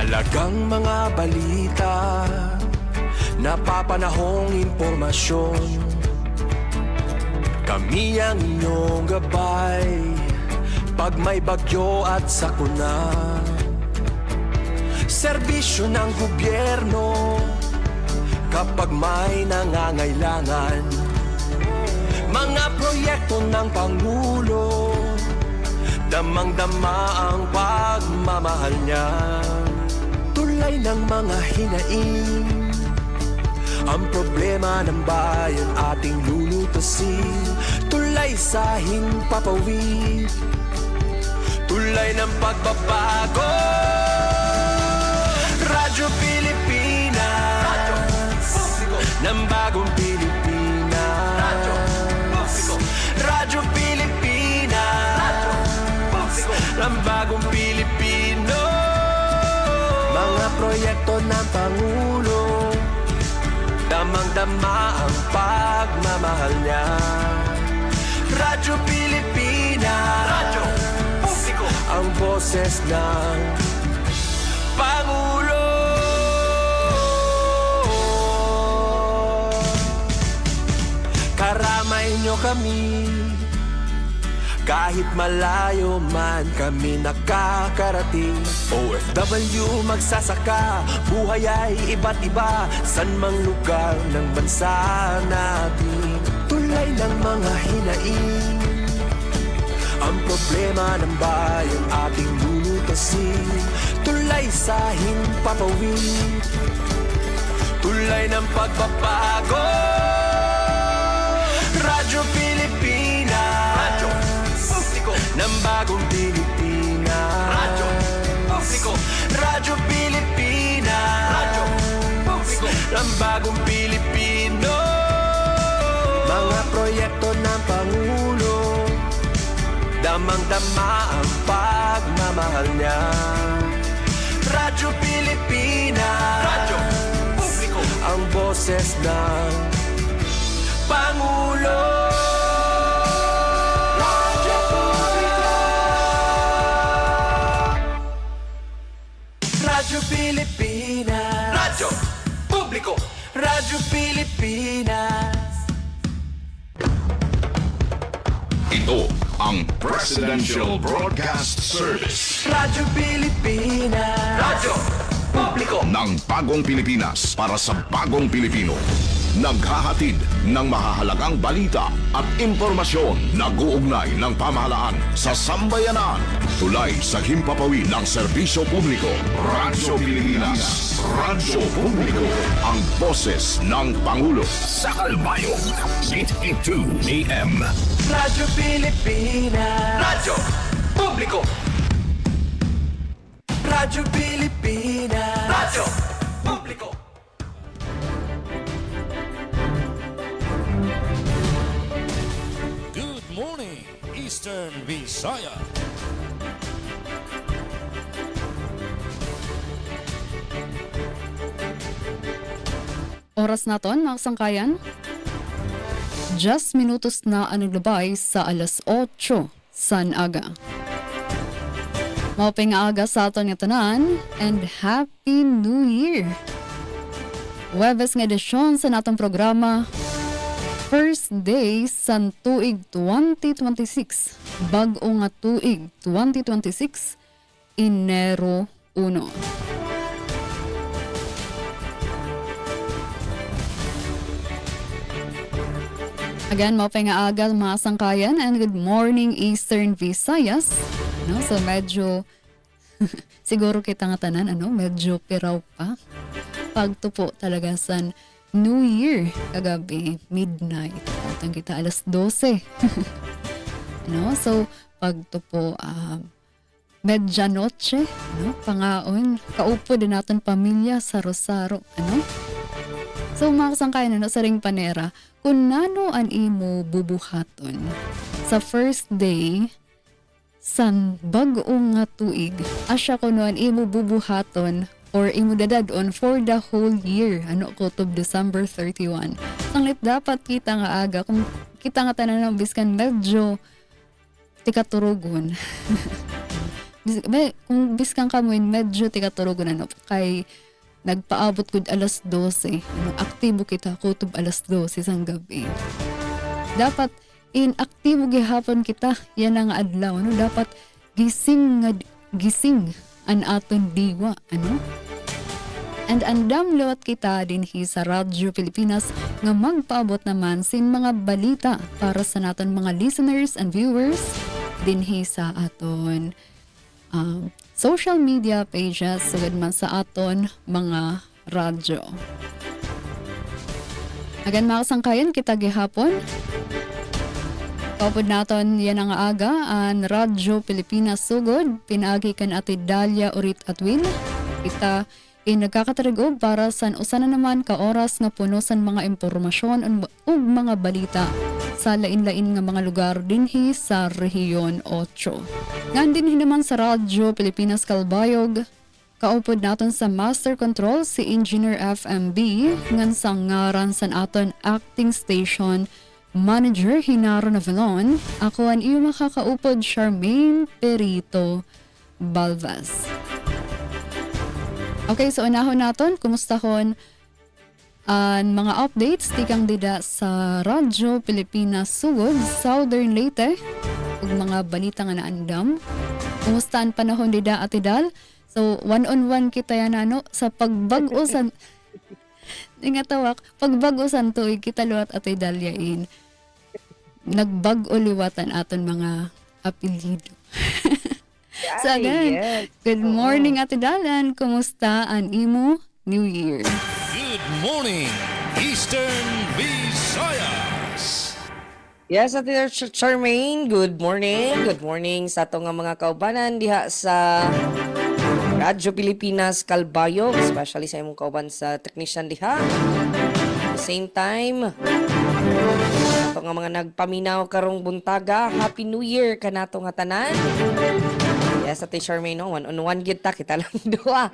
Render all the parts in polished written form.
Mahalagang mga balita, napapanahong impormasyon. Kami ang inyong gabay pag may bagyo at sakuna. Serbisyo ng gobyerno kapag may nangangailangan. Mga proyekto ng Pangulo, damang-dama ang pagmamahal niya. Tulay ng mga hinaing, ang problema ng bayan ating lulutasin. Tulay sa himpapawid, tulay ng pagbabago. Radyo Pilipinas, Radyo Publiko ng bagong Pilipinas. Radyo Publiko, Radyo Pilipinas, Radyo Publiko ng bagong Pilipino. Mga proyekto ng Pangulo, damang-dama ang pagmamahal niya. Radyo Pilipinas, Radyo Publiko, ang boses ng Pangulo. Karamay nyo kami, kahit malayo man kami nakakarating. OFW magsasaka, buhay ay iba't iba, san mang lugar ng bansa natin. Tulay ng mga hinaing, ang problema ng bayan ating lulutasin. Tulay sa himpapawid, tulay ng pagbabago. Radyo Pilipinas, Radyo Publiko ng bagong Pilipinas. Radyo Publiko, Radyo Pilipinas, Radyo Publiko ng bagong Pilipino. Mga proyekto ng Pangulo, damang-dama ang pagmamahal niya. Radyo Pilipinas, Radyo Publiko, ang boses ng Pangulo. Radyo Publiko, Radyo Pilipinas, Radyo Publiko, Radyo Pilipinas. Ito ang Presidential Broadcast Service. Radyo Pilipinas, Radyo Publiko ng bagong Pilipinas para sa bagong Pilipino. Naghahatid ng mahahalagang balita at impormasyon na guugnay ng pamahalaan sa sambayanan. Tulay sa himpapawid ng serbisyo publiko. Radyo Pilipinas, Radyo Publiko, ang boses ng Pangulo. Sa Kalbayog, 82 AM. Radyo Pilipinas, Radyo Publiko, Radyo Pilipinas, Radyo Publiko. Good morning, Eastern Visaya. Oras naton, mga kasangkayan. Just minutos na ang naglabay sa alas 8 san aga. Maupay nga aga sa aton nga tanan and Happy New Year! Webes nga edisyon sa natong programa, first day sa tuig 2026, bag-o nga tuig 2026, Enero 1. Again, maupay nga aga mga sangkayan and good morning Eastern Visayas. No, so medyo siguro kita nga tanan medyo piraw pa. Pagtupo talaga sa New Year kagabi midnight. Atang kita alas 12. So pagtupo medianoche, pangaon, kaupo din natin pamilya sa Rosaro, So mga kasangkayan, sa ring panera, kung nano an imo bubuhaton sa first day san bag-o nga tuig, asya ko an imo bubuhaton or imo dadadon for the whole year, kutob December 31. Sanglit dapat kita nga aga, kung kita nga tanan ng biskan medyo tikaturugon. Kung biskang kamuin, medyo tikatulog na no. Kay nagpaabot gud alas 12. Aktibo kita kutob alas 12 sang gabi. Dapat inaktibo gihapon kita yan ang adlaw no. Dapat gising an aton diwa ano. And andam liwat kita dinhi sa Radyo Pilipinas nga magpaabot naman sin mga balita para sa naton mga listeners and viewers dinhi sa aton social media pages sugad man sa aton mga radyo. Agan makasangkayan kita gihapon. Kapod naton yan ang aga an Radyo Pilipinas sugod pinagi kan Ate Dalia Urit Atwin. Kita nagkakatarigog para sa usa na naman ka oras nga punosan mga impormasyon ug mga balita sa lain-lain nga mga lugar dinhi sa Rehiyon 8. Ngan dinhi naman sa Radyo Pilipinas Kalbayog, kaupod naton sa Master Control si Engineer FMB ngan sa ngaran sa aton acting station Manager Hinaro Navalon. Ako ang iyo makakaupod Charmaine Perito Balvas. Okay, so unahon naton, kumustahon ang mga updates tikang dida sa Radyo Pilipinas sugod Southern Leyte ug mga balita nga naandam. Kumusta ang panahon dida Ate Dal? So one-on-one kita yan ano sa pagbag-usan. Ingatawak, pagbag-usan tuig kita luwat Ate Dal yain. Nagbag-o liwatan aton mga apelyido. So again, good morning Ate Dalan. Kumusta ang imo New Year? Good morning, Eastern Visayas. Yes, Ate Charmaine, good morning. Good morning sa ato nga mga kaubanan diha sa Radyo Pilipinas Kalbayog, especially sa imong kauban sa technician diha. At the same time, ato nga mga nagpaminaw karong buntaga, Happy New Year kanato nga tanan. Yes, Ate Charmaine, no? One-on-one kita lang duha.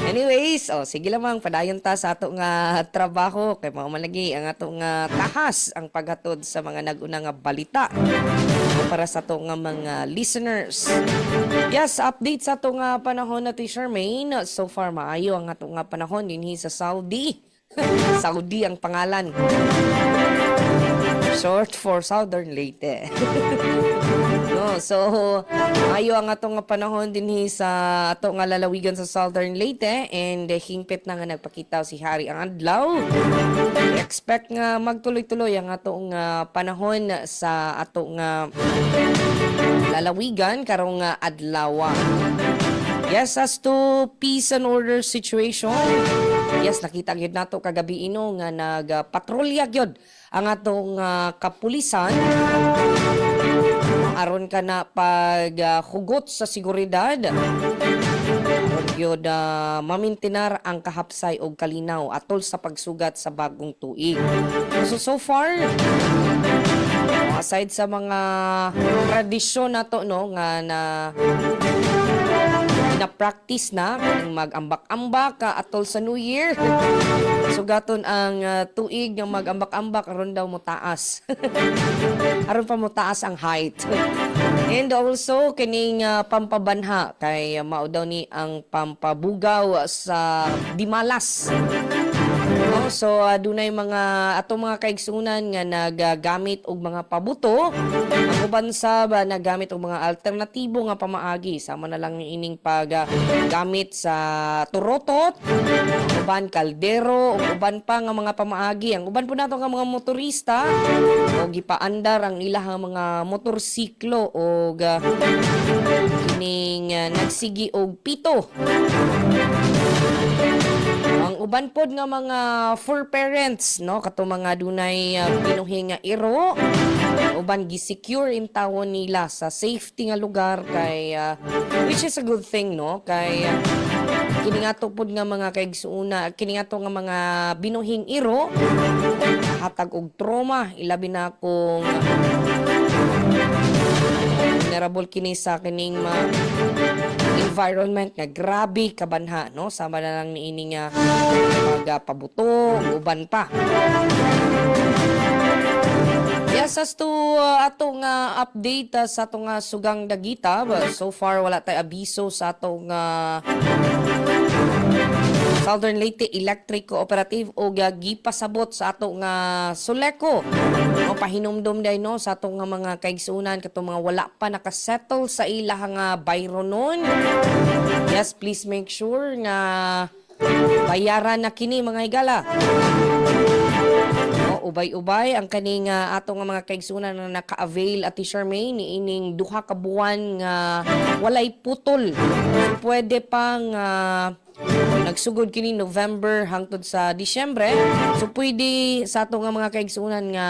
Anyways, sige lamang, padayon ta sa ato nga trabaho. Kay mao man lagi ang ato nga tahas ang paghatod sa mga nag-una nga balita para sa ato nga mga listeners. Yes, update sa ato nga panahon Ate Charmaine. So far, maayo ang ato nga panahon dinhi sa Saudi. Saudi ang pangalan. Short for Southern Leyte. No, so ayo ang atong nga panahon dinhi sa ato nga lalawigan sa Southern Leyte and hingpit na nga nagpakita si Hari ang adlaw. Expect nga magtuloy-tuloy ang atong panahon sa ato nga lalawigan karong adlaw. Yes, as to peace and order situation, yes, nakita gyud nato kagabi ino nga nagpatrolya gyud ang atong kapulisan aron ka na paghugot sa seguridad. Aron gyud mamintinar ang kahapsay og kalinaw atol sa pagsugat sa bagong tuig. So far, aside sa mga tradisyon nato no nga na practice na kung mag-ambak-ambak atol sa New Year. Sugaton ang tuig ng mag-ambak-ambak aron daw mo taas. Aron pa mo taas ang height. And also kining pampabanha kay mao daw ni ang pampabugaw sa Dimalas. So dunay mga atong mga kaigsunan nga nagagamit og mga pabuto. Ang uban sab nagamit og mga alternatibo nga pamaagi sama na lang ining paggamit sa turotot, uban kaldero, ug uban pa nga mga pamaagi. Ang uban po nato nga mga motorista og gipaandar ang ilahang mga motorsiklo og kining nagsigi og pito. Ang uban pod nga mga for parents no kato mga dunay binuhi nga iro uban gi-secure in tawon nila sa safety nga lugar kay which is a good thing no kay kini nga pod nga mga kaigsuuna kini nga nga mga binuhing iro hatag og trauma ilabi na kung vulnerable kini sa kining environment nga grabe kabanha no sama na lang niini nga pagpabuto uban pa. Yes, as to atong update sa atong sugang dagita, so far wala tay abiso sa atong Southern Leyte Electric Cooperative o gipasabot sa atong Suleco. O pahinumdom day no sa atong mga kaigsunan katong mga wala pa nakasettle sa ilang bayro nun. Yes, please make sure nga bayaran na kini mga higala. Ubay-ubay ang kaning atong mga kaigsunan na naka-avail at Charmaine ni ining duha ka buwan nga walay putol. So, pwede pang nagsugod kini November hangtod sa Disyembre. So pwede sa atong mga kaigsunan nga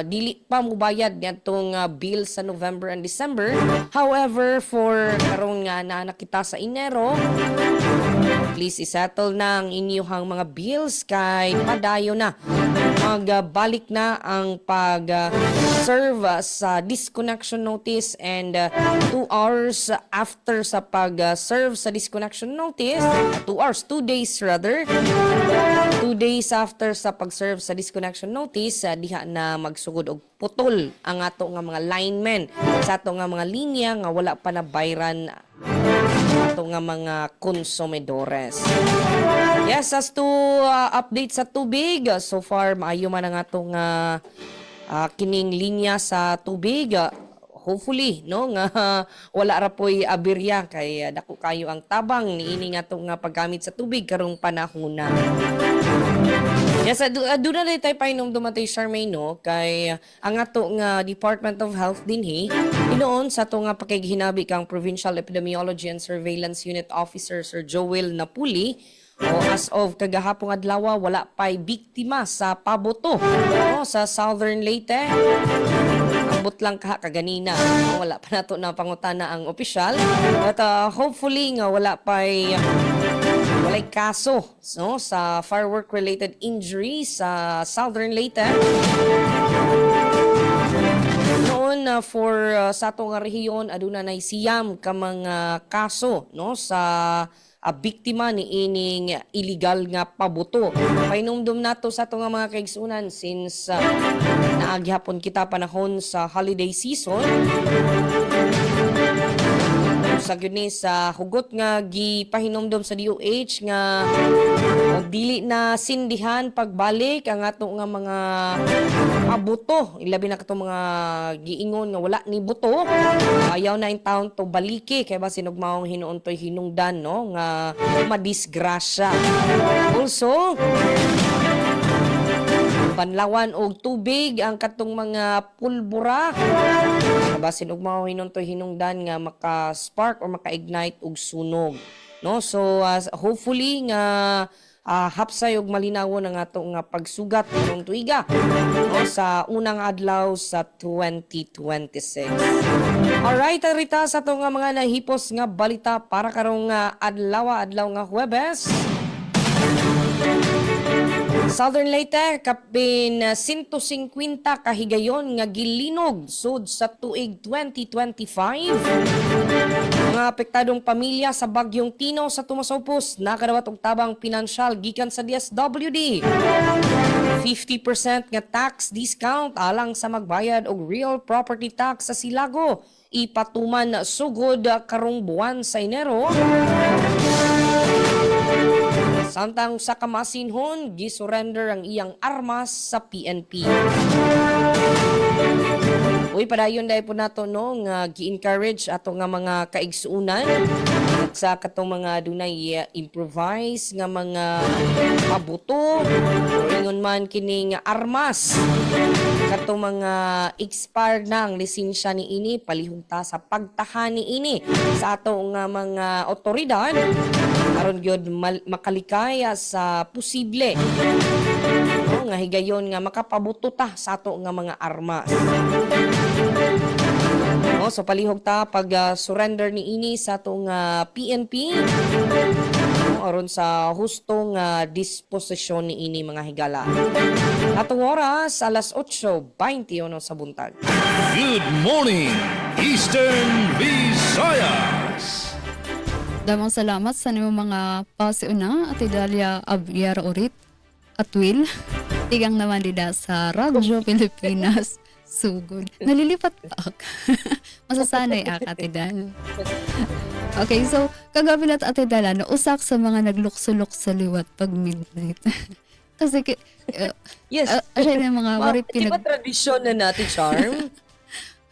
dili pa mobayad ngadtong bill sa November and December. However, for karon nga na nakita sa Enero, please isettle na ang inyong mga bills kay padayo na. Magbalik na ang pag-serve sa disconnection notice and 2 hours after sa pag-serve sa disconnection notice, 2 days rather, 2 days after sa pag-serve sa disconnection notice, diha na magsugod og putol ang ato nga mga linemen sa ato nga mga linya nga wala pa na bayran ato nga mga konsumidores. Yes, as to update sa tubig, so far maayo man ang atong kining linya sa tubig. Hopefully no nga wala ra poy aberya kay dako kayo ang tabang niini nga atong paggamit sa tubig karong panahona. Yes, aduna day tay painom dumatay Charmaine no kay ang ato nga Department of Health dinhi inoon sa ato nga pakighinabi kang Provincial Epidemiology and Surveillance Unit Officer Sir Joel Napuli. As of kagahapong adlaw wala pay biktima sa paboto sa Southern Leyte. Ambot lang kaganina. Wala pa nato na pangutana ang opisyal. But hopefully nga wala pay walay kaso no, sa firework-related injuries sa Southern Leyte. Noon for sa atong rehiyon aduna nay siyam ka mga kaso no sa biktima ni ining illegal nga pabuto. Painumdum nato sa ato nga mga kaigsunan since naaghapon kita panahon sa holiday season. Sa guni sa hugot nga gipahinumdum sa DOH nga dili na sindihan pagbalik ang ato nga mga pabuto. Ilabi na katong mga giingon nga wala ni buto. Ayaw na in town to baliki kay ba sinugmaong hinuon to'y hinungdan no nga madisgrasya. Also, banlawan og tubig ang katong mga pulbura. Basin og mao hinuntoy hinungdan nga maka-spark or maka-ignite og sunog. No? So hopefully nga hapsay og malinawon ang ato nga pagsugat karong tuiga no? Sa unang adlaw sa 2026. Alright, arita sa ato nga mga nahipos nga balita para karong adlaw nga Huwebes. Southern Leyte, kapin 150 kahigayon nga gilinog sud sa tuig 2025. Mga apektadong pamilya sa Bagyong Tino sa Tumasawpos nakadawat og tabang pinansyal gikan sa DSWD. 50% nga tax discount alang sa magbayad og real property tax sa Silago. Ipatuman sugod karong buwan sa Enero. Samtang sa Kamasinhon, gisurrender ang iyang armas sa PNP. Uy, padayon dahil po nato no, nga gi-encourage ato nga mga kaigsuunan at sa katong mga dunay improvise nga mga pabuto ingon man kining armas katong mga expired na ang lisensya ni ini palihog ta sa pagtahan ni ini sa ato nga mga otoridad aron gyud makalikaya sa posible no, nga higayon nga makapabuto ta sa ato nga mga armas. No, so palihog ta pag surrender ni ini sa atong PNP no, aron sa hustong disposisyon ni ini mga higala. Atong oras alas 8:21 sa buntag. Good morning, Eastern Visayas! Damang salamat sa nimo mga pasiuna at Idalia Abiara Urit at Will. Tigang naman dida sa Radyo Pilipinas Sugod. Nalilipat pa ako. Masasanay Ate Dal. Okay, so kagabi na't Ate Dal, usak sa mga nagluksulok sa liwat pag midnight. Kasi Yes. siya yung mga Wow, wari di ba tradisyon na natin, Charm?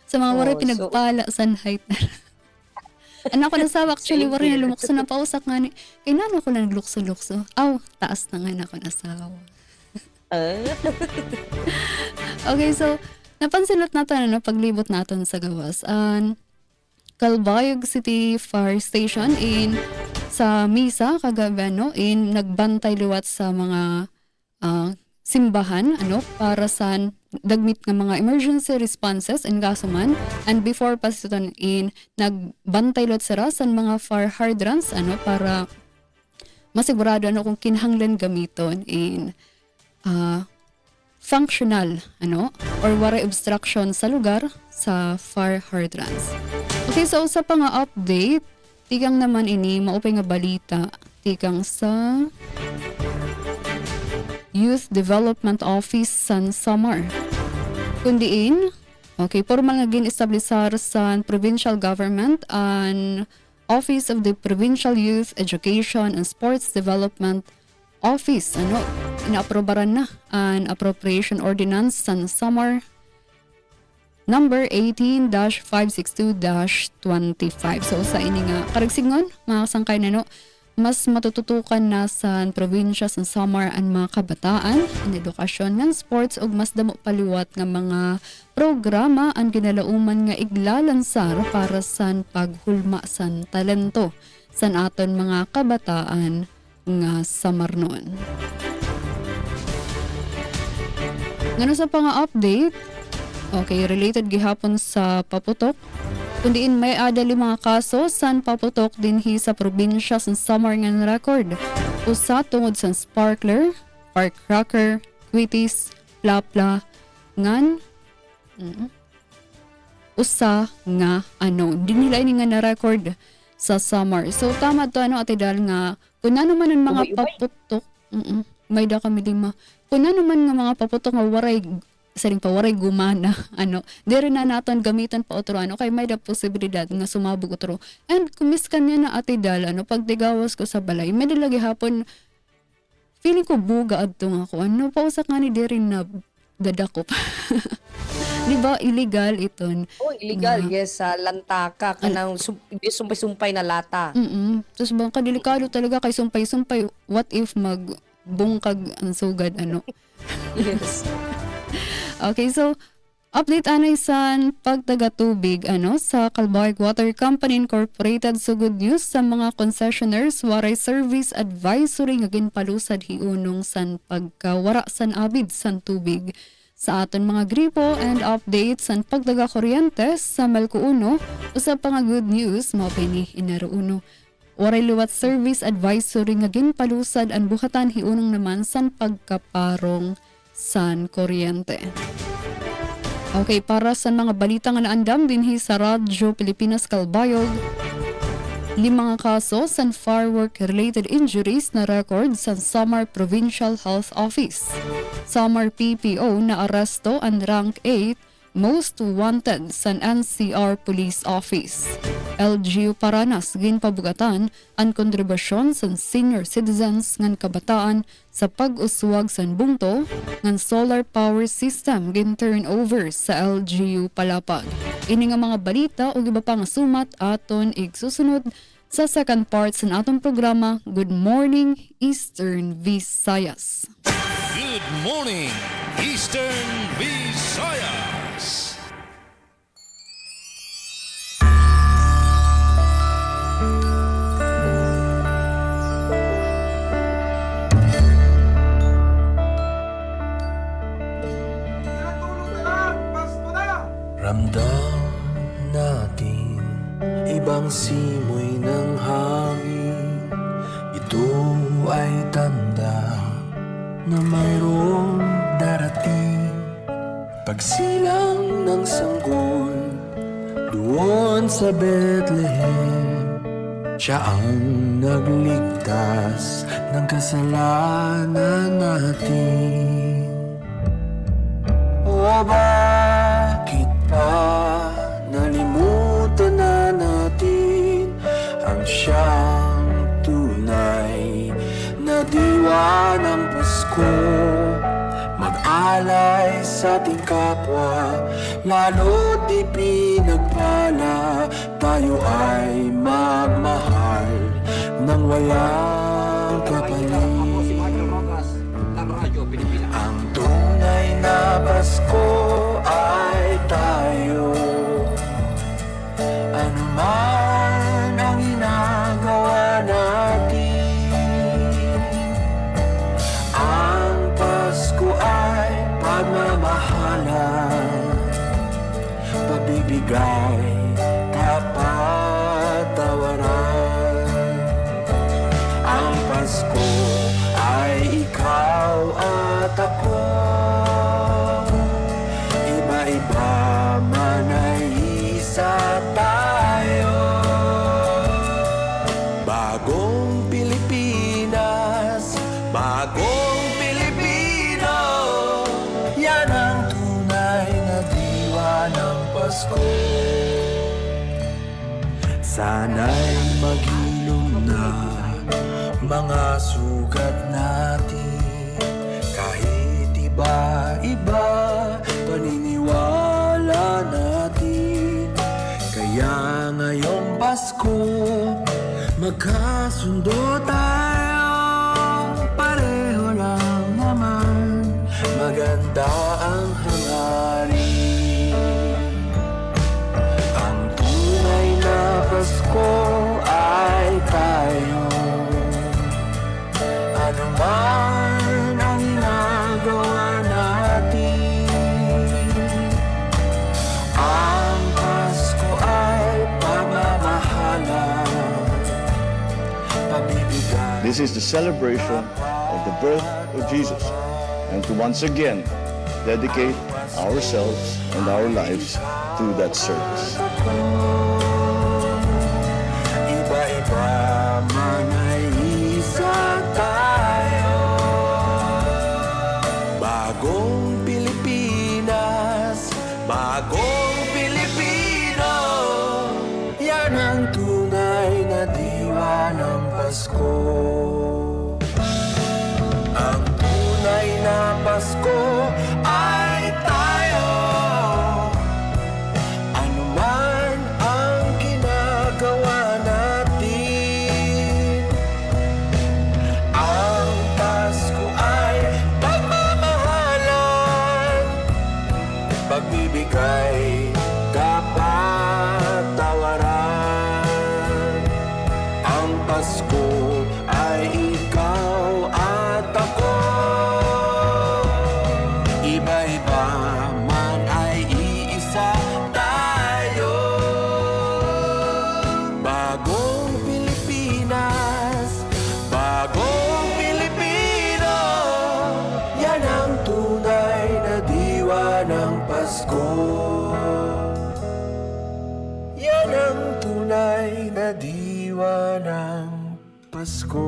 sa mga wari Oh, pinagpala sa height na. Anak ko nasawa, actually, Same wari here. na lumukso na pausak nga ni. Kaya nano ko na naglukso-lukso. Aw, taas na nga na ako nasawa. Ah, Okay, so, napansin natin paglibot natin sa gawas. Calbayog City Fire Station sa misa kagabi in nagbantay liwat sa mga simbahan para sa dagmit ng mga emergency responses in Gasuman, and before pa siton in nagbantay liwat sa mga fire hydrants para masigurado kung kinahanglan gamiton in functional or waray obstruction sa lugar sa fire hydrants. Okay, so sa pang update, tikang naman ini maupay nga balita tikang sa Youth Development Office San Samar. Kundiin, okay, formal nga gin-establisar sa provincial government an Office of the Provincial Youth Education and Sports Development Office. Inaaprobaran na an appropriation ordinance San Samar number 18-562-25. So sa ini nga karagsingon, mga kasangkay mas matututukan na sa probinsya sa Samar ang mga kabataan, ang edukasyon ng sports ug mas damo paliwat nga mga programa ang ginalauman nga iglalansar para sa paghulma sa talento sa aton mga kabataan nga Samarnon. Ngano sa pang-update, okay, related gihapon sa paputok. Kundiin may adali mga kaso san paputok dinhi sa probinsya sa Samar nga record. Usa tungod sa sparkler, firecracker, quitis, plapla, ngan usa nga di nila ini nga na-record sa Samar. So tama to Ate Dal nga kung ano man ang mga paputok, may da kami lima. Kung ano man nga mga paputok nga waray gumana, diri na naton gamitan pa otro, kay may da posibilidad nga sumabog otro. And kumiskan niya na Ate Dal, pag tigawas ko sa balay, may dilagi hapon, feeling ko buga adto nga ako, pausak nga ni diri na dadakop. Di ba illegal iton? oh, illegal, yes, sa lantaka, kanang sumpay-sumpay na lata. Tapos bang kadelikado talaga kay sumpay-sumpay, what if magbungkag ang sugad, Yes. Okay, so update sa pagtaga-tubig sa Calbayog Water Company Incorporated. So good news sa mga concessionaires, waray service advisory nga ginpalusad hiunong san pagkawara san abid san tubig sa aton mga gripo, and update san pagtaga kuryente sa Malco 1. Usa pa nga good news mao ni Inaro 1. Waray luwat service advisory nga ginpalusad ang buhatan hiunong naman san pagkaparong san kuryente. Okay, para sa mga balita nga naandam dinhi sa Radyo Pilipinas Calbayog, 5 nga kaso sa firework-related injuries na record sa Samar Provincial Health Office. Samar PPO na aresto ang rank 8 most wanted sa NCR Police Office. LGU Paranas ginpabugatan ang kontribusyon sa senior citizens ngan kabataan sa pag-uswag sa bungto ngan solar power system gin turnover sa LGU Palapag. Ini nga mga balita ug iba pa nga sumat aton igsusunod sa second part sa atong programa Good Morning Eastern Visayas. Good morning, Eastern Visayas. Ramdam natin ibang simoy ng hangin. Ito ay tanda na mayroong darating. Pagsilang ng sanggol doon sa Bethlehem, siya ang nagligtas ng kasalanan natin. O Aba, pa nalimutan na natin ang siyang tunay na diwa ng Pasko. Mag-alay sa ating kapwa, lalo't di pinagpala. Tayo ay magmahal ng walang kapalit. Ang tunay na Pasko ay tayo. Ano man ang ginagawa natin, ang Pasko ay pagmamahalan, pagbibigay, kapatawaran. Ang Pasko ay ikaw at ako. Iba-iba man ay isa tayo. Bagong Pilipinas, bagong Pilipino, yan ang tunay na diwa ng Pasko. Sana'y maghilom na mga sugat natin, kahit iba-iba paniniwala natin. Kaya ngayong Pasko, magkasundo tayo. Pareho lang naman, maganda ang hangarin. Ang tunay na Pasko ay tayo. Ano man ang ginagawa natin, ang Pasko ay pagmamahalan, pagbibigay. This is the celebration of the birth of Jesus, and to once again dedicate ourselves and our lives to that service. Iba-iba man ay isa tayo. Bagong Pilipinas, bagong Pilipino, yan ang tunay na diwa ng Pasko. Ang tunay na Pasko ay tayo. Ano man ang ginagawa natin, ang Pasko ay pagmamahalan, pagbibigay, kapatawaran. Ang Pasko ay ikaw at ako. Iba-iba man ay iisa tayo. Bagong Pilipinas, bagong Pilipino, yan ang tunay na diwa ng Pasko. Yan ang tunay na diwa ng Pasko.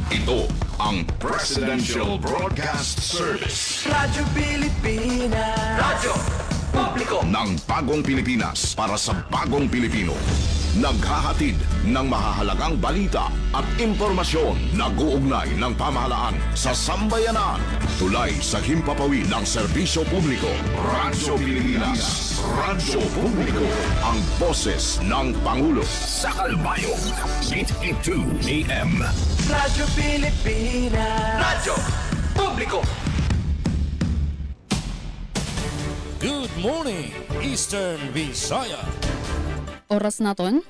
Ito ang Presidential Broadcast Service Radyo Pilipinas, Radyo Publiko ng Bagong Pilipinas para sa Bagong Pilipino. Naghahatid ng mahahalagang balita at impormasyon na guugnay ng pamahalaan sa sambayanan. Tulay sa himpapawid ng serbisyo publiko. Radyo Pilipinas, Radyo Publiko, ang boses ng Pangulo. Sa Kalbayog, 882 AM. Radyo Pilipinas, Radyo Publiko. Good morning, Eastern Visaya. Oras naton,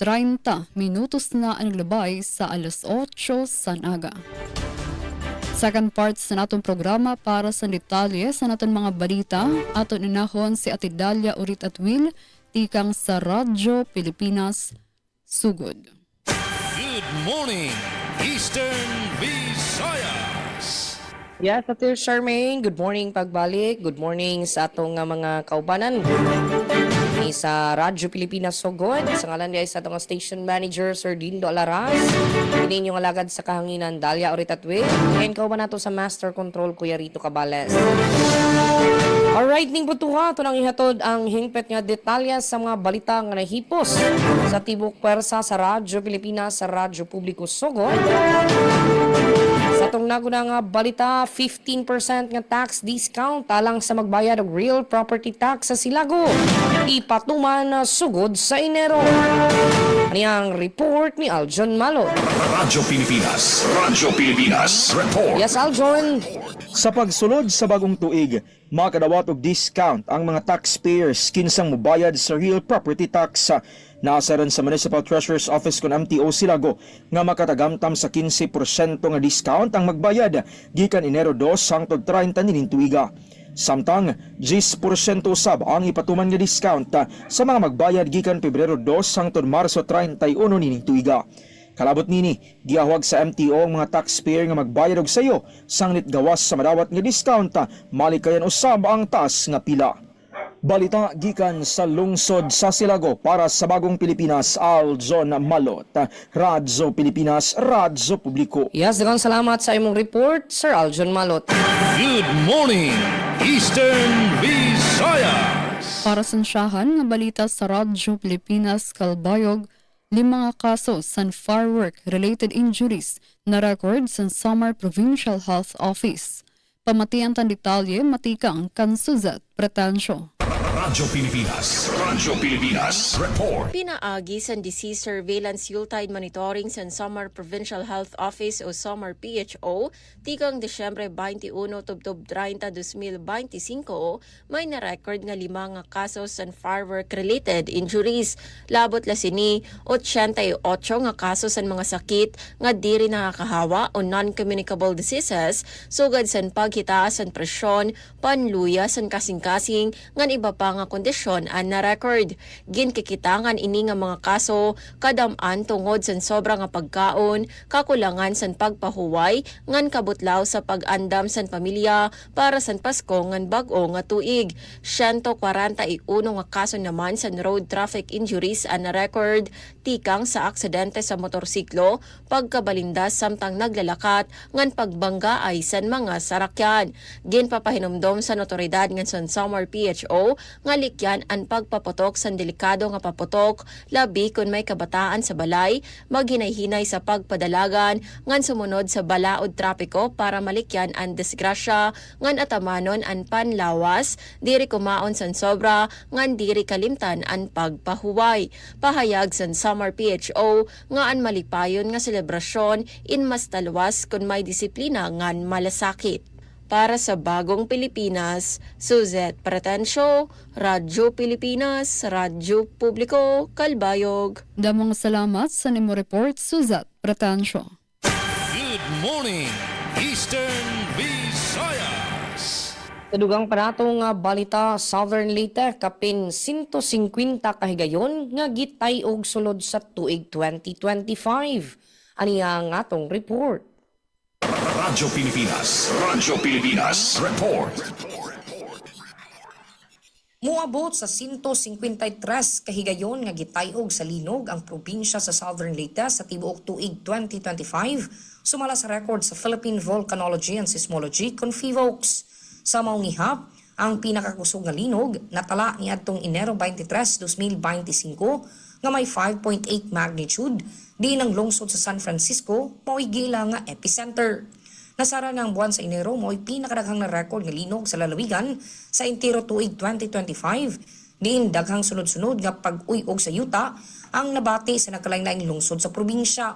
30 minutos na ang naglabay sa alas 8 sa naga. Second part sa natong programa para sa detalye sa naton mga balita, aton inahon si Ate Dalia Urit at Will, tikang sa Radyo Pilipinas, Sugod. Good morning, Eastern Visayas. Yes, Ate Charmaine, good morning pagbalik. Good morning sa atong mga kaubanan. ni sa Radyo Pilipinas Sugod. Sa ngalan niya sa itong station manager, Sir Dindo Alaras. Hindi ninyong alagad sa kahanginan, Dalia Oritatwe. Ngayon ka ba na to sa Master Control, Kuya Rito Cabales. Alright, ning butuha, ito nang ihatod ang hingpet nga detalya sa mga balita nga nahipos sa Tibok Pwersa sa Radyo Pilipinas sa Radyo Publiko Sugod. Sa itong naguna nga balita, 15% nga tax discount alang sa magbayad og real property tax sa Silago. Ipatuman sugod sa Enero. Aniyang report ni Aljon Malo. Radyo Pilipinas Report. Yes, Aljon. Sa pagsulod sa bagong tuig, makadawat og discount ang mga taxpayers kinsang mobayad sa real property tax. Naasaran sa Municipal Treasurer's Office kon MTO Silago nga makatagamtam sa 15% nga discount ang magbayad gikan Enero 2 hangtod 30 nining tuiga. Samtang 10% usab ang ipatuman nga discount sa mga magbayad gikan Pebrero 2 hangtod Marso 31 nining tuiga. Kalabot nini, giahwag sa MTO ang mga taxpayer nga magbayad og sayo sanglit gawas sa madawat nga discount malikayan usab ang taas nga pila. Balita gikan sa lungsod sa Silago para sa Bagong Pilipinas, Aljon Malot. Radyo Pilipinas, Radyo Publiko. Yes, daghang salamat sa imong report, Sir Aljon Malot. Good morning, Eastern Visayas. Para sa siyahan nga balita sa Radyo Pilipinas, Calbayog, 5 nga kaso sa firework-related injuries na record sa Samar Provincial Health Office. Pamatian tan detalye matikang kansuzat pretensyo. Radyo Pilipinas Report. Pinaagi sa Disease Surveillance Yuletide Monitoring sa Samar Provincial Health Office o Samar PHO, tikang Desyembre 21 tubtob 30, 2025, may na-record nga 5 nga kaso sa firework-related injuries. Labot la sini, 88 nga kaso sa mga sakit nga diri nakakahawa o non-communicable diseases, sugad sa paghitaas sa presyon, panluya sa kasing-kasing, ngan iba pa nga kondisyon ang na-record. Ginkikitangan ini nga mga kaso kadam-an tungod sa sobra nga pagkaon, kakulangan sa pagpahuway, ngan kabutlaw sa pag-andam sa pamilya para sa Pasko ngan bag-o nga tuig. 141 nga kaso naman sa road traffic injuries ang na-record, tikang sa aksidente sa motorsiklo, pagkabalindas samtang naglalakat, ngan pagbangga ay sa mga sarakyan. Ginpapahinomdom sa otoridad ngan sa Samar PHO nga likyan ang pagpaputok sa delikado nga paputok, labi kung may kabataan sa balay, maghinay-hinay sa pagpadalagan, ngan sumunod sa balaod trapiko para malikyan ang disgrasya, ngan atamanon ang panlawas, diri kumaon sa sobra, ngan diri kalimtan ang pagpahuway. Pahayag sa Samar PHO nga ang malipayon nga selebrasyon in mas talwas kung may disiplina ngan malasakit. Para sa Bagong Pilipinas, Suzette Pretensyo, Radyo Pilipinas, Radyo Publiko, Calbayog. Damong salamat sa nimo report, Suzat Pretensyo. Good morning, Eastern Visayas. Kadugang pa natong balita Southern Leyte kapin 150 kahigayon nga gitay og sulod sa tuig 2025. Ani ang atong report. Radyo Pilipinas Report. Muabot sa 153 kahigayon nga gitayog sa linog ang probinsya sa Southern Leyte sa tibuok tuig 2025 sumala sa record sa Philippine Volcanology and Seismology (PHIVOLCS). Sa maong ihap, ang pinakakusog nga linog natala niadtong Enero 23, 2025 nga may 5.8 magnitude di ng lungsod sa San Francisco mao'y gila nga epicenter. Nasara ng buwan sa Enero mao'y pinakadaghang na record nga linog sa lalawigan sa entero tuig 2025. Diin daghang sunod-sunod nga pag-uyog sa yuta ang nabati sa nagkalain-laing lungsod sa probinsya.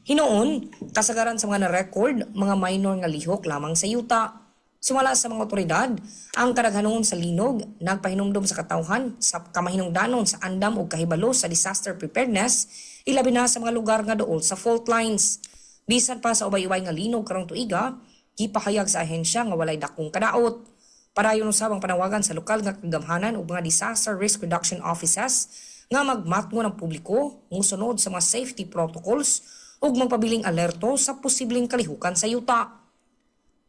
Hinoon, kasagaran sa mga na-record, mga minor nga lihok lamang sa yuta. Sumala sa mga otoridad, ang kadaghanon sa linog nagpahinumdom sa katawhan sa kamahinungdanon sa andam o kahibalo sa disaster preparedness, ilabi na sa mga lugar nga dool sa fault lines. Bisan pa sa ubay-ubay nga linog karong tuiga, gipahayag sa ahensya nga walay dakong kadaot. Padayon usab ang panawagan sa lokal nga kagamhanan ug mga disaster risk reduction offices nga magmatngon ang publiko, musunod sa mga safety protocols ug magpabiling alerto sa posibleng kalihukan sa yuta.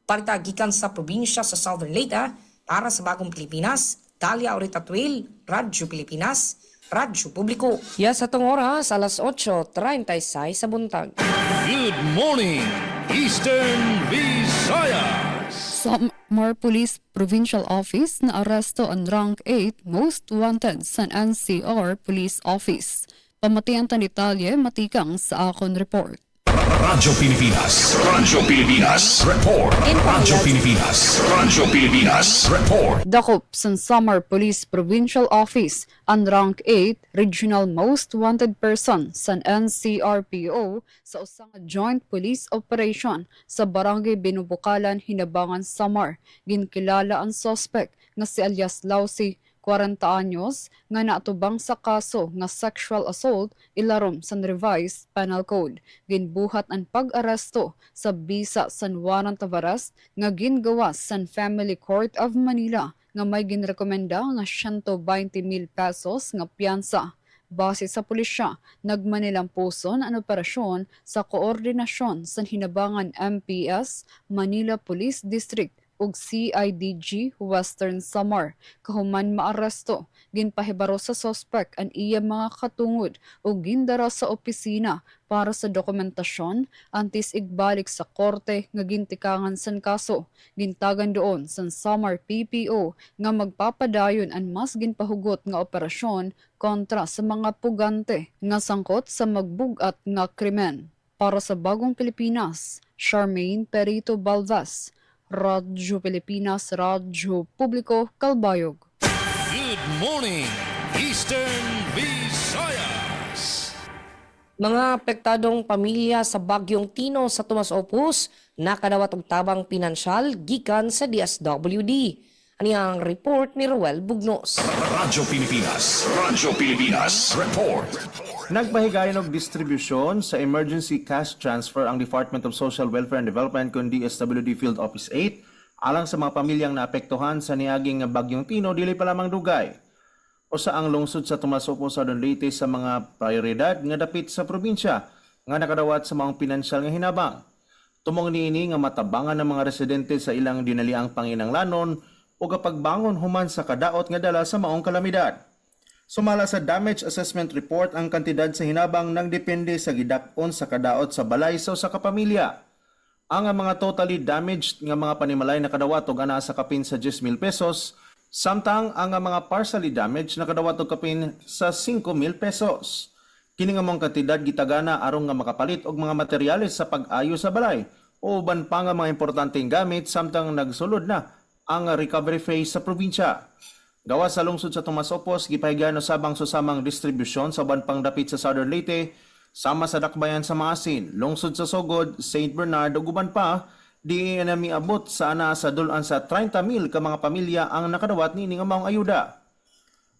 Parita gikan sa probinsya sa Southern Leyte para sa Bagong Pilipinas, Talia Oritatwil, Radyo Pilipinas, Radyo Publiko. Yes, atong oras, alas 8:36 sa buntag. Good morning, Eastern Visayas. Samar Police Provincial Office na aresto ang rank 8 most wanted sa NCR Police Office. Pamatian tan detalye matikang sa akon report. Radyo Pilipinas. Radyo Pilipinas. Report. Radyo Pilipinas. Radyo Pilipinas. Report. Dakop sa Samar Police Provincial Office ang rank 8 regional most wanted person sa NCRPO sa usang joint police operation sa Barangay Binubukalan, Hinabangan, Samar. Ginkilala ang suspect nga si alias Lausi, 40 anyos, nga naatubang sa kaso nga sexual assault ilarom sa revised penal code. Ginbuhat ang pag-aresto sa bisa San Warrant of Arrest nga gingawas sa Family Court of Manila nga may ginrekomenda nga 120,000 pesos nga piyansa. Base sa pulisya, nagmanilang puson ang operasyon sa koordinasyon sa Hinabangan MPS, Manila Police District ug CIDG Western Samar. Kahuman maaresto, ginpahibaro sa suspect ang iya mga katungod ug gindara sa opisina para sa dokumentasyon antes igbalik sa korte nga gintikangan san kaso. Gintagan doon sa Samar PPO nga magpapadayon ang mas ginpahugot nga operasyon kontra sa mga pugante nga sangkot sa magbugat nga krimen. Para sa Bagong Pilipinas, Charmaine Perito Balvas, Radyo Pilipinas, Radyo Publiko, Kalbayog. Good morning, Eastern Visayas. Mga apektadong pamilya sa Bagyong Tino sa Tomas Opus nakadawat og tabang pinansyal gikan sa DSWD. Ani ang report ni Ruel Bugnos. Radyo Pilipinas. Radyo Pilipinas. Report. Nagpahigayon og distribusyon sa emergency cash transfer ang Department of Social Welfare and Development kun DSWD Field Office 8 alang sa mga pamilyang naapektuhan sa niaging Bagyong Tino dili pa lamang dugay. Usa ang lungsod sa Tomas Opus sa Leyte sa mga prioridad nga dapit sa probinsya nga nakadawat sa mga pinansyal nga hinabang. Tumong niini nga matabangan ng mga residente sa ilang dinaliang panginanglanon o kapagbangon human sa kadaot nga dala sa maong kalamidad. Sumala sa damage assessment report ang kantidad sa hinabang nang depende sa gidakon sa kadaot sa balay sa usa ka pamilya. Ang mga totally damaged nga mga panimalay nakadawat og ana sa kapin sa 10,000 pesos, samtang ang mga partially damaged nakadawat og kapin sa 5,000 pesos. Kini nga mga kantidad gitagana aron nga makapalit og mga materyales sa pag-ayo sa balay o uban pa nga mga importanteng gamit samtang nagsulod na ang recovery phase sa probinsya. Gawas sa lungsod sa Tomas Opus, gipahigayon usabang susamang distribusyon sa uban pang dapit sa Southern Leyte, sama sa Dakbayan sa Maasin, lungsod sa Sogod, St. Bernard ug uban pa, di na miabot sa ana sa dulan sa 30,000 ka mga pamilya ang nakadawat niini nga maong ayuda.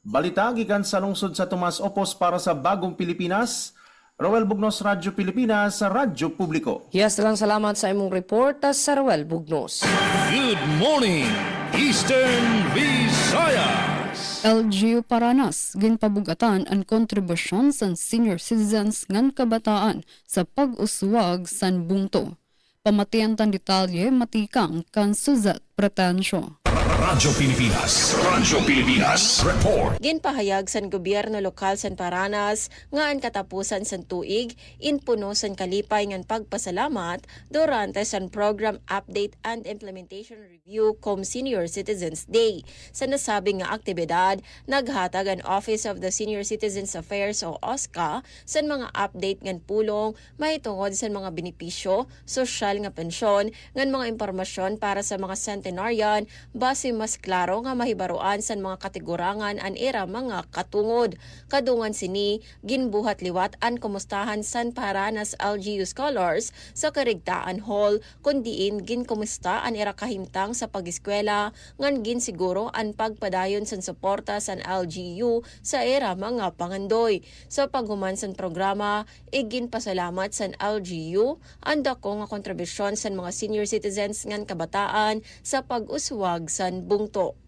Balita gikan sa lungsod sa Tomas Opus para sa Bagong Pilipinas, Roel Bugnos, Radyo Pilipinas, sa Radyo Publiko. Yes, lang salamat sa imong report sa Ruel Bugnos. Good morning, Eastern Visayas. LGU Paranas, ginpabugatan ang kontribusyon sa senior citizens ngan kabataan sa pag-uswag san bungto. Pamatian tan detalye matikang kan Suzette Pretensyo. Radyo Pilipinas. Radyo Pilipinas. Report. Ginpahayag san gobyerno lokal san Paranas nga ang katapusan san tuig inpuno san kalipay ngan pagpasalamat durante san program update and implementation review kom Senior Citizens Day. Sa nasabing nga aktibidad, naghatag ang Office of the Senior Citizens Affairs o OSCA san mga update ngan pulong mahitungod san mga benepisyo, sosyal nga pensyon ngan mga impormasyon para sa mga centenarian base mas klaro nga mahibaruan sa mga kategorangan an era mga katungod. Kadungan sini, ginbuhat liwat an kumustahan san Paranas LGU Scholars sa Karigtaan Hall, kundiin ginkumusta an era kahimtang sa pag-eskwela, ngan ginsiguro ang pagpadayon san suporta san LGU sa era mga pangandoy. Sa paghuman san programa, iginpasalamat san LGU ang dako nga kontribusyon san mga senior citizens ngan kabataan sa pag-uswag san bungto.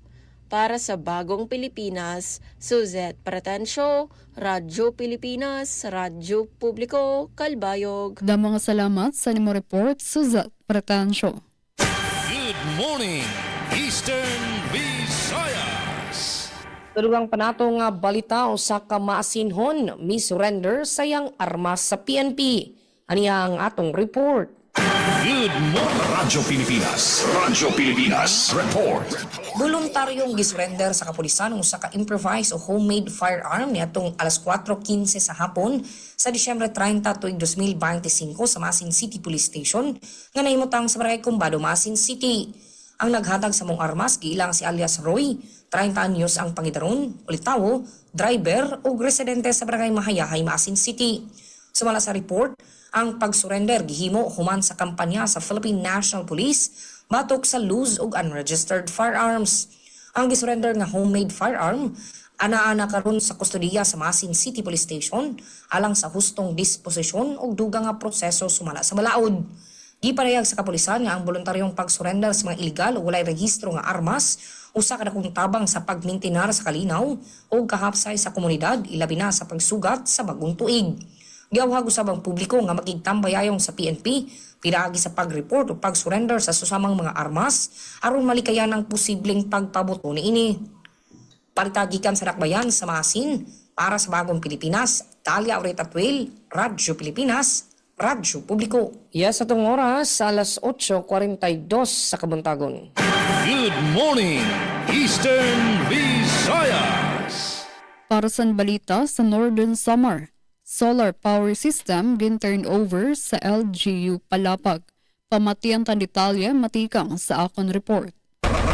Para sa Bagong Pilipinas, Suzette Pretensyo, Radyo Pilipinas, Radyo Publiko, Kalbayog. Damang salamat sa nimo report, Suzette Pretensyo. Good morning, Eastern Visayas. Tudugang panato nga balita usa ka maasinhon mi-surrender sayang armas sa PNP. Aniya ang atong report. Good morning. Radyo Pilipinas. Radyo Pilipinas. Report. Voluntaryong gisurrender sa kapulisan ang usa ka improvised o homemade firearm niadtong alas 4:15 sa hapon sa Disyembre 30 tuig 2025 sa Masin City Police Station nga nahimutang sa barangay Cumbado, Masin City. Ang naghatag sa mong armas giilang si alias Roy, 30 anyos ang pangidaron, ulitawo, driver o residente sa barangay Mahayahay, Masin City. Sumala sa report, ang pag-surrender gihimo human sa kampanya sa Philippine National Police batok sa loose ug unregistered firearms. Ang gisurrender nga homemade firearm ana-ana karon sa kustodiya sa Masin City Police Station alang sa hustong disposisyon ug dugang nga proseso sumala sa balaod. Giparehag sa kapulisan nga ang voluntaryong pag-surrender sa mga illegal o walay rehistro nga armas usa ka dakong tabang sa pagmintinar sa kalinaw o kahapsay sa komunidad ilabi na sa pagsugat sa bagong tuig. Giawhag usab ang publiko nga makigtambayayong sa PNP pinaagi sa pag-report o pag-surrender sa susamang mga armas aron malikayan ang posibleng pagpaboto niini. Palitagikan sa Dakbayan sa Masin para sa Bagong Pilipinas, Talia Oreta Tuel, Radyo Pilipinas, Radyo Publiko. Yes, atong oras alas 8:42 sa Kabuntagon. Good morning, Eastern Visayas. Para sa balita sa Northern Samar, solar power system gin-turn over sa LGU Palapag. Pamatian tan detalye matikang sa akon report.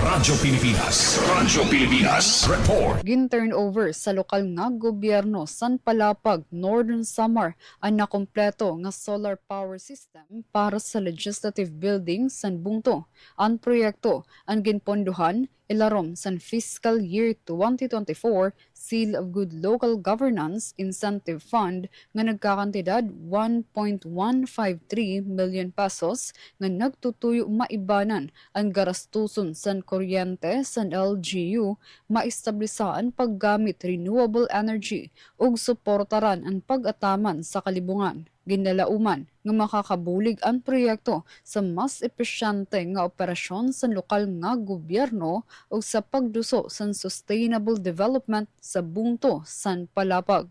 Radyo Pilipinas. Radyo Pilipinas. Report. Gin-turn over sa lokal nga gobyerno San Palapag, Northern Samar ang nakompleto nga solar power system para sa legislative building San Bungto. Ang proyekto ang ginponduhan ilarom sa fiscal year 2024 Seal of Good Local Governance Incentive Fund nga nagkakantidad 1.153 million pesos nga nagtutuyo maibanan ang garastuson sa kuryente sa LGU maestablisaan paggamit renewable energy ug suportaran ang pag-ataman sa kalibungan. Ginalauman nga makakabulig ang proyekto sa mas epesyente nga operasyon sa lokal nga gobyerno o sa pagduso sa sustainable development sa Bungto, San Palapag.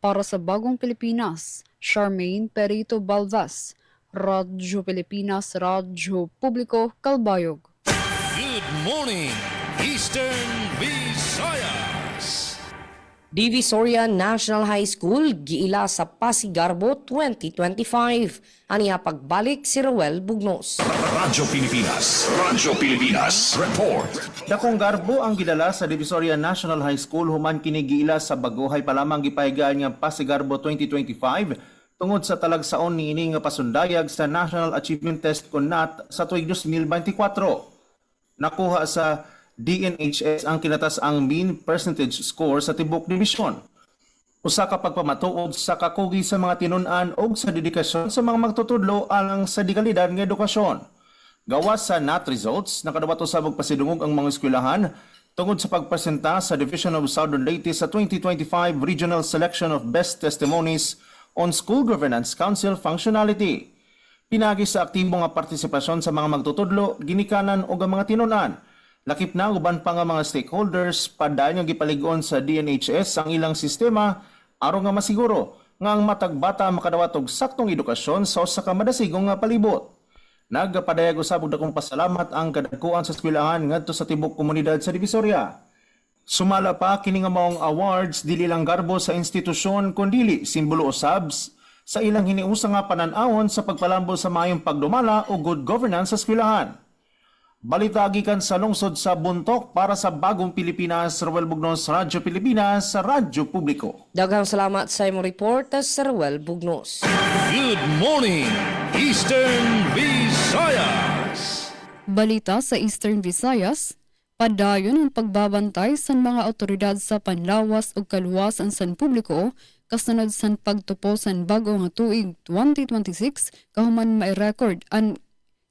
Para sa Bagong Pilipinas, Charmaine Perito Balvas, Radyo Pilipinas, Radyo Publiko, Calbayog. Good morning, Eastern Visayas. Divisoria National High School giila sa Pasigarbo 2025. Aniya pagbalik si Roel Bugnos. Radyo Pilipinas. Radyo Pilipinas. Report. Dakong garbo ang gidala sa Divisoria National High School human kini giila sa baguhay pa lamang gipahigaan nga Pasigarbo 2025 tungod sa talagsaon niini nga pasundayag sa National Achievement Test (NAT) sa tuig 2024. Nakuha sa DNHS ang kinatas-ang mean percentage score sa tibok divisyon. Usa ka pagpamatuod sa kakugi sa mga tinun-an o sa dedikasyon sa mga magtutudlo alang sa dikalidad nga edukasyon. Gawas sa NAT results, nakadawato sa magpasidungog ang mga eskwelahan tungod sa pagpresenta sa Division of Southern Leyte sa 2025 Regional Selection of Best Testimonies on School Governance Council Functionality. Pinagi sa aktibo nga partisipasyon sa mga magtutudlo, ginikanan o ang mga tinun-an. Lakip na uban pa nga mga stakeholders padayon nga gipalig-on sa DNHS ang ilang sistema aron nga masiguro nga ang matag bata makadawat og saktong edukasyon sa usa ka madasigong nga palibot. Nagpadayag usab og dakong pasalamat ang kadagkuan sa eskwelahan ngadto sa tibok komunidad sa Divisoria. Sumala pa kini nga maong awards dili lang garbo sa institusyon kundi simbolo usab sa ilang hiniusa nga panan-awon sa pagpalambo sa maayong pagdumala o good governance sa eskwelahan. Balita gikan sa lungsod sa Buntok para sa Bagong Pilipinas, Roel Bugnos, Radyo Pilipinas, sa Radyo Publiko. Daghang salamat sa imong report, Sir Roel Bugnos. Good morning, Eastern Visayas. Balita sa Eastern Visayas, padayon ang pagbabantay sa mga otoridad sa panlawas ug kaluwasan sa publiko kasunod sa pagtupo sa bago nga tuig 2026 kahuman mai-record ang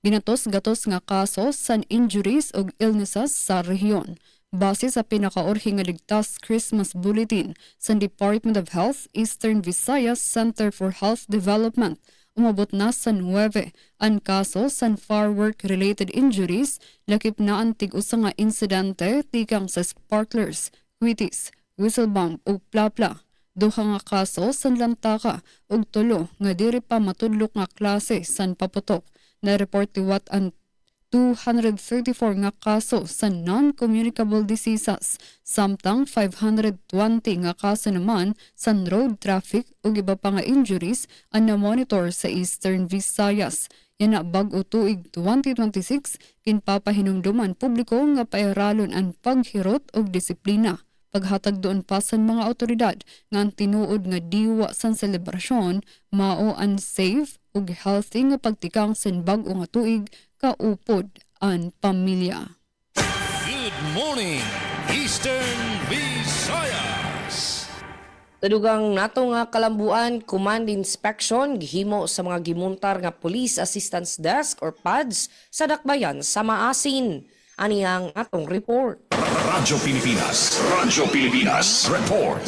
ginatos-gatos nga kaso sa injuries ug illnesses sa rehiyon. Base sa pinakaorhi nga ligtas Christmas Bulletin sa Department of Health, Eastern Visayas Center for Health Development, umabot na sa 9 ang kaso sa firework-related injuries, lakip na ang tig-usa nga insidente tikang sa sparklers, iniquities, whistlebump ug plapla. Duha nga kaso san lantaka ug tulo nga diri pa matudlok nga klase san paputok. Na-report liwat ang 234 nga kaso sa non-communicable diseases, samtang 520 nga kaso naman sa road traffic ug iba pa nga injuries ang na-monitor sa Eastern Visayas. Yan na bag-o tuig 2026 kinpapahinumduman publiko nga pairalon ang paghirot ug disiplina. Paghatag doon pa sa mga awtoridad nga ang tinuod nga diwa sa selebrasyon mao ang safe ug healthy nga pagtikang sa bag-o nga tuig kaupod ang pamilya. Good morning, Eastern Visayas. Tadugang nato nga kalambuan, command inspection gihimo sa mga gimuntar nga Police Assistance Desk or PADS sa Dakbayan sa Maasin. Ani ang atong report. Radyo Pilipinas Report.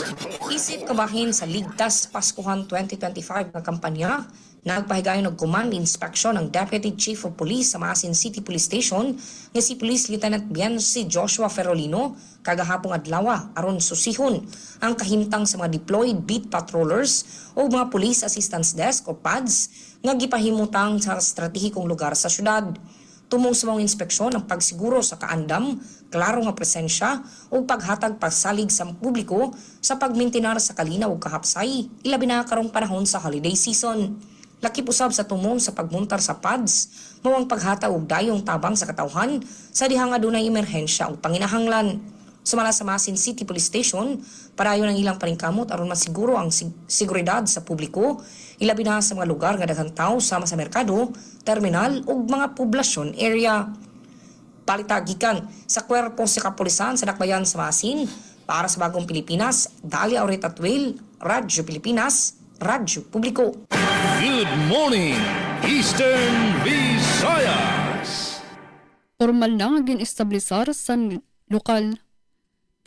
Isip kabahin sa Ligtas Paskuhan 2025 nga kampanya, nagpahigayon og command inspection ang Deputy Chief of Police sa Maasin City Police Station nga si Police Lieutenant Bianci Joshua Ferolino kagahapong adlaw aron susihon ang kahimtang sa mga deployed beat patrollers o mga Police Assistance Desk o PADS nga gipahimutang sa estratehikong lugar sa syudad. Tumong sa mga inspeksyon ang pagsiguro sa kaandam, klaro nga presensya o paghatag pasalig sa publiko sa pagmintinar sa kalinaw ug kahapsay, ilabi na karong panahon sa holiday season. Lakip usab sa tumong sa pagmuntar sa PADS, mao ang paghatag og dayong tabang sa katawhan sa diha nga dunay emerhensya o panginahanglan. Sumala sa Maasin City Police Station, parayon ang ilang paningkamot aron masiguro ang seguridad sa publiko, ilabi na sa mga lugar nga daghang tawo sama sa merkado, terminal ug mga poblasyon area. Palitagikan sa kwerpo sa kapulisan sa Dakbayan sa Maasin para sa Bagong Pilipinas, Dalia Aureta Tuil, Radyo Pilipinas, Radyo Publiko. Good morning, Eastern Visayas. Formal na nga gin-establisar sa lokal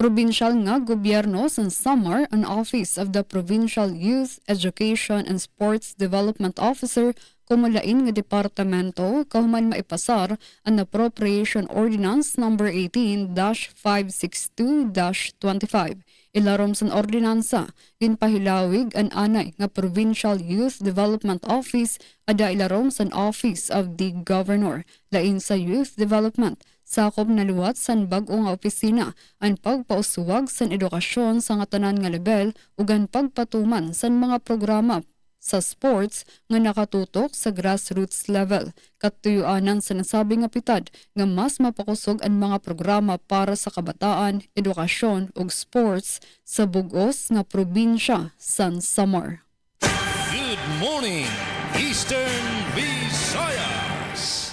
provincial nga gobyerno sa Samar ang Office of the Provincial Youth Education and Sports Development Officer kumulain nga departamento kahuman maipasar ang Appropriation Ordinance No. 18-562-25. Ilarom sa ordinansa, ginpahilawig ang anay nga Provincial Youth Development Office ada ilarom sa Office of the Governor. Lain sa Youth Development, sakop na luwat san bag-o nga opisina ang pagpausuwag san edukasyon sa nga tanan nga level ug ang pagpatuman san mga programa sa sports nga nakatutok sa grassroots level. Katuyuanan sa nasabing pitad nga mas mapakusog ang mga programa para sa kabataan, edukasyon ug sports sa bugos nga probinsya san Samar. Good morning, Eastern Visayas.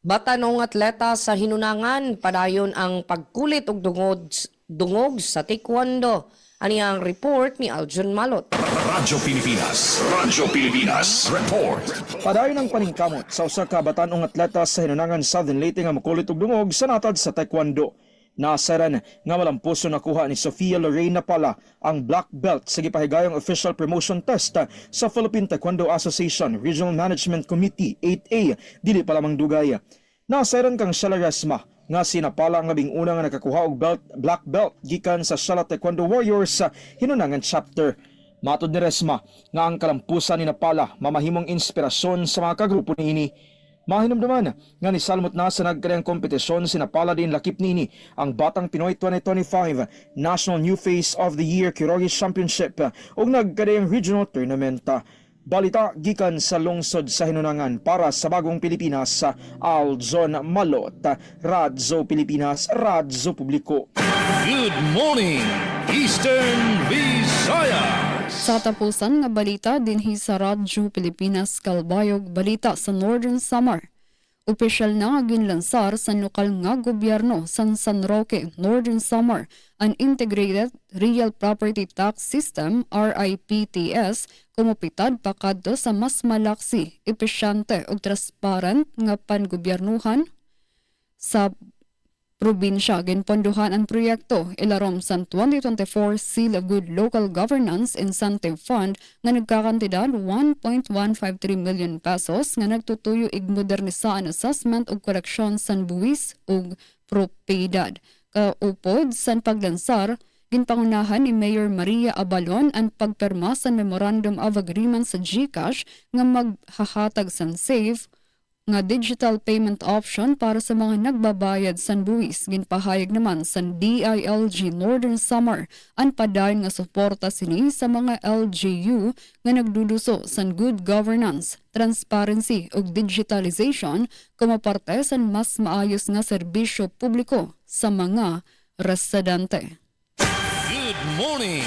Batanong atleta sa hinunangan, padayon ang pagkulit og dungog sa taekwondo. Ani ang report ni Aljon Malot. Radyo Pilipinas Report. Padayon ang paningkamot sa usa ka batanong atleta sa hinunangan Southern Leyte nga makulit og dungog sa natad sa taekwondo. Nasaran nga malampuso nakuha ni Sofia Lorena Pala ang black belt sa gipahigayong official promotion test sa Philippine Taekwondo Association Regional Management Committee 8A dili pa lamang dugay. Nasaran kang Shala Resma nga sinapala ang labing una nga nakakuha og black belt gikan sa Shala Taekwondo Warriors sa hinunangan chapter. Matod ni Resma nga ang kalampusan ni Napala mamahimong inspirasyon sa mga kagrupo niini. Mahinumduman nga ni salmot na sa nagkadayang kompetisyon si Napala din lakip nini ang Batang Pinoy 2025 National New Face of the Year Kirogi Championship ug nagkadayang regional tournament. Balita gikan sa lungsod sa hinunangan para sa Bagong Pilipinas sa Aljon Malot, Radyo Pilipinas, Radyo Publiko. Good morning, Eastern Visayas. Sa tapusan nga balita dinhi sa Radyo Pilipinas Kalbayog, balita sa Northern Samar. Opisyal na nga ginlansar sa lokal nga gobyerno sa San Roque, Northern Samar ang Integrated Real Property Tax System RIPTS kumupitad pakadto sa mas malaksi, epesyente ug transparent nga pangobyernuhan sa probinsya. Ginpondohan ang proyekto ilarom sa 2024 Seal of Good Local Governance Incentive Fund nga nagkakantidad 1.153 million pesos nga nagtutuyo ig modernisaan assessment ug koreksyon sa buwis ug propiedad. kaupod san paglansar, ginpangunahan ni Mayor Maria Abalon ang pagperma sa Memorandum of Agreement sa GCash nga maghahatag san safe nga digital payment option para sa mga nagbabayad san buwis. Ginpahayag naman sa DILG Northern Samar ang padayon nga suporta sini sa mga LGU nga nagduduso san good governance, transparency ug digitalization como parte san mas maayos nga serbisyo publiko sa mga residente. Good morning,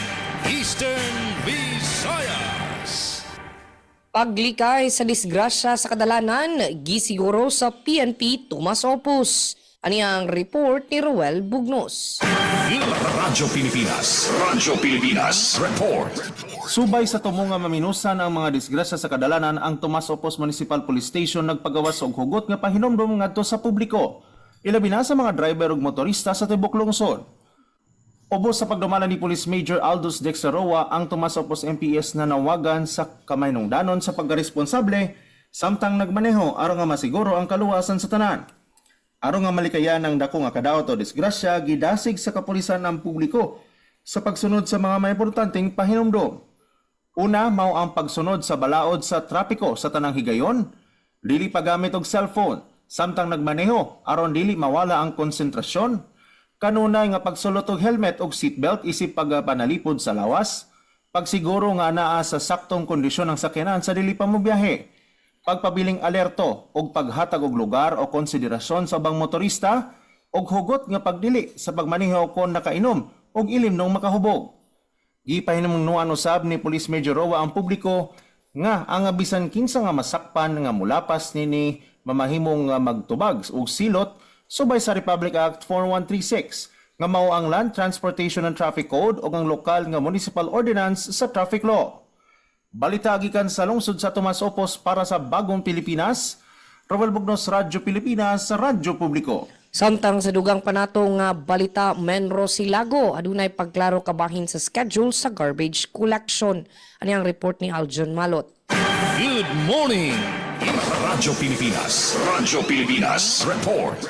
Eastern Visayas. Paglikay sa disgrasya sa kadalanan, gisiguro sa PNP Tomas Opus. Ani ang report ni Roel Bugnos. Radyo Pilipinas Report. Subay sa tumunga maminusan ang mga disgrasya sa kadalanan, ang Tomas Opos Municipal Police Station nagpagawas og hugot nga pahinomdom ngadto sa publiko. Ilabi na sa mga driver ug motorista sa tibok lungsod. Ubos sa pagdumala ni Police Major Aldous Dexaroa, ang Tomas Opos MPS na nawagan sa kamaynoong-danon sa pagkaresponsable samtang nagmaneho aron nga masiguro ang kaluwasan sa tanan. Aron nga malikayan ang dako nga kadaot o disgrasya, gidasig sa kapulisan ang publiko sa pagsunod sa mga may importanteng pahinomdom. Una, mao ang pagsunod sa balaod sa trapiko sa tanang higayon, dili paggamit og cellphone samtang nagmaneho aron dili mawala ang konsentrasyon. Kanunay nga pagsulot og helmet og seatbelt isip pagpanalipod sa lawas, pagsiguro nga naa sa saktong kondisyon ng sakyanan sa dili pa mobiyahe, pagpabiling alerto og paghatag og lugar o konsiderasyon sa ubang motorista og hugot nga pagdili sa pagmaneho kon nakainom og ilim nung makahubog. Gipahinumnuan usab ni Police Major Roa ang publiko nga ang bisan kinsa nga masakpan nga mulapas nini mamahimong magtubag og silot subay sa Republic Act 4136 nga mao ang Land Transportation and Traffic Code o ang lokal nga Municipal Ordinance sa Traffic Law. Balita gikan sa lungsod sa Tomas Opos para sa Bagong Pilipinas, Roel Bugnos, Radyo Pilipinas, Radyo Publiko. Samtang sa dugang panato nga balita, Menro Silago adunay pagklaro kabahin sa schedule sa garbage collection. Ani ang report ni Aljon Malot. Good morning, Radyo Pilipinas Report.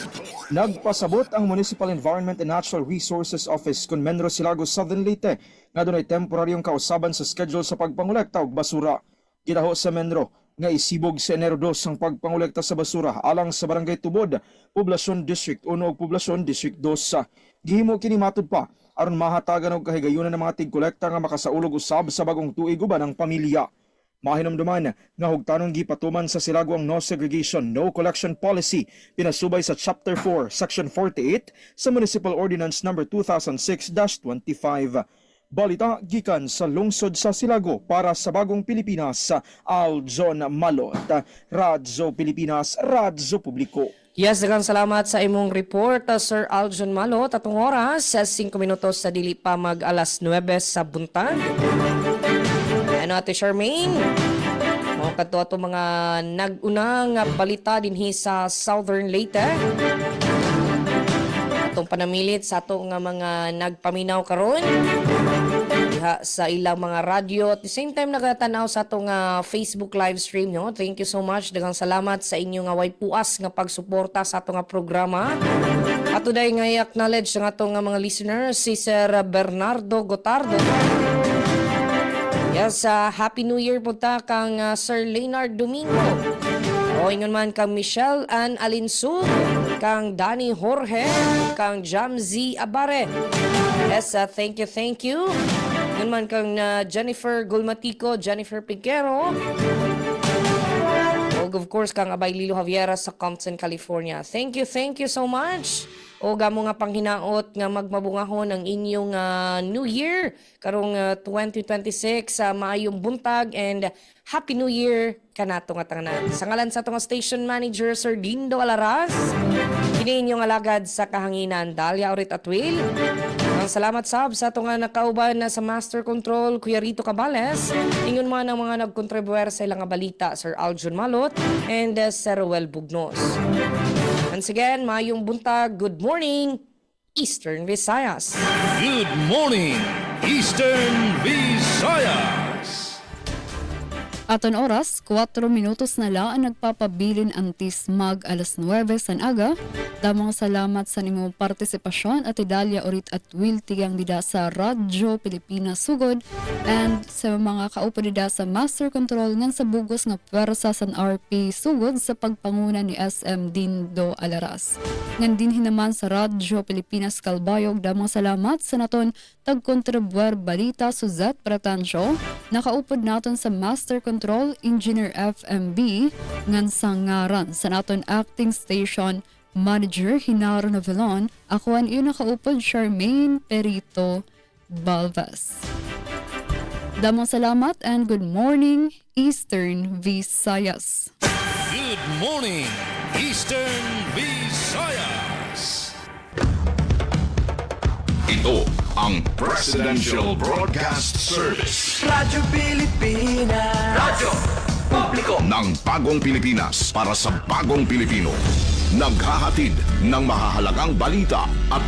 Nagpasabot ang Municipal Environment and Natural Resources Office kun Menro Silago Southern Leyte nga dunay temporaryong kausaban sa schedule sa pagpangolekta og basura. Gidaho sa Menro nga isibog sa Enero 2 ang pagpangolekta sa basura alang sa Barangay Tubod, Poblasyon District 1 ug Poblasyon District 2. Gihimo kini matud pa aron mahatagan og kahigayunan ng mga tigkolekta nga makasaulog usab sa bagong tuig uban ang pamilya. Mahinumduman nga hugtanong gipatuman sa Silago ang no segregation, no collection policy pinasubay sa Chapter 4, Section 48 sa Municipal Ordinance No. 2006-25. Balita gikan sa lungsod sa Silago para sa Bagong Pilipinas, Aljon Malot, Radyo Pilipinas, Radyo Publiko. Yes, daghang salamat sa imong report, Sir Aljon Malot. Atong oras, 5 minutos sa dili pa mag alas 9 sa buntag. Ano ate Charmaine? Mga kadto ato mga nag-unang balita dinhi sa Southern Leyte. Atong panamilit sa atong mga nagpaminaw karon diha sa ilang mga radyo at the same time nagatanaw sa atong Facebook live stream, no? Thank you so much. Daghang salamat sa inyo nga way puas nga pagsuporta sa atong programa. At today nga i-acknowledge ang atong mga listeners, si Sir Bernardo Gotardo. Yes, Happy New Year po ta kang Sir Leonard Domingo. O ingon man kang Michelle Ann Alinsug, kang Danny Jorge, kang Jamzi Abare. Yes, thank you. Ingon man kang Jennifer Gulmatico, Jennifer Piquero. O of course kang Abay Lilo Javiera sa Compton, California. Thank you so much. O gamo nga panghinaot nga magmabungahon ang inyong New Year karong 2026 maayong buntag and Happy New Year kanato nga tanan. Sa ngalan sa atong station manager Sir Dindo Alaras, kini inyong alagad sa kahanginan Dalia Orit Atwil. Ang salamat sab sa atong nakauban na sa Master Control Kuya Rito Cabales. Ingon man ang mga nagkontribuer sa ilang balita Sir Aljon Malot and Sir Roel Bugnos. Once again, mayong buntag, good morning, Eastern Visayas. good morning, Eastern Visayas. Aton oras, 4 minutos na lang ang nagpapabilin antis mag alas 9 san aga. Damang salamat sa nimong partisipasyon at Idalia Orit at Will Tigang dida sa Radyo Pilipinas Sugod and sa mga kaupo dida sa Master Control ngan sa bugos nga pwersa sa RP Sugod sa pagpanguna ni SM Dindo Alaras. Ngan din hinaman sa Radyo Pilipinas Kalbayog, damang salamat sa naton tagkontribuer balita Suzette Pratancio. Nakaupod naton sa Master Control Engineer FMB ngan sa ngaran sa naton acting station Manager Hinaro Novelon. Ako ang iyo nakaupod Charmaine Perito Balvas. Damang salamat and good morning Eastern Visayas. Good morning, Eastern Visayas. Ito ang Presidential Broadcast Service Radyo Pilipinas, Radyo Publiko ng Bagong Pilipinas para sa Bagong Pilipino. Naghahatid ng mahahalagang balita at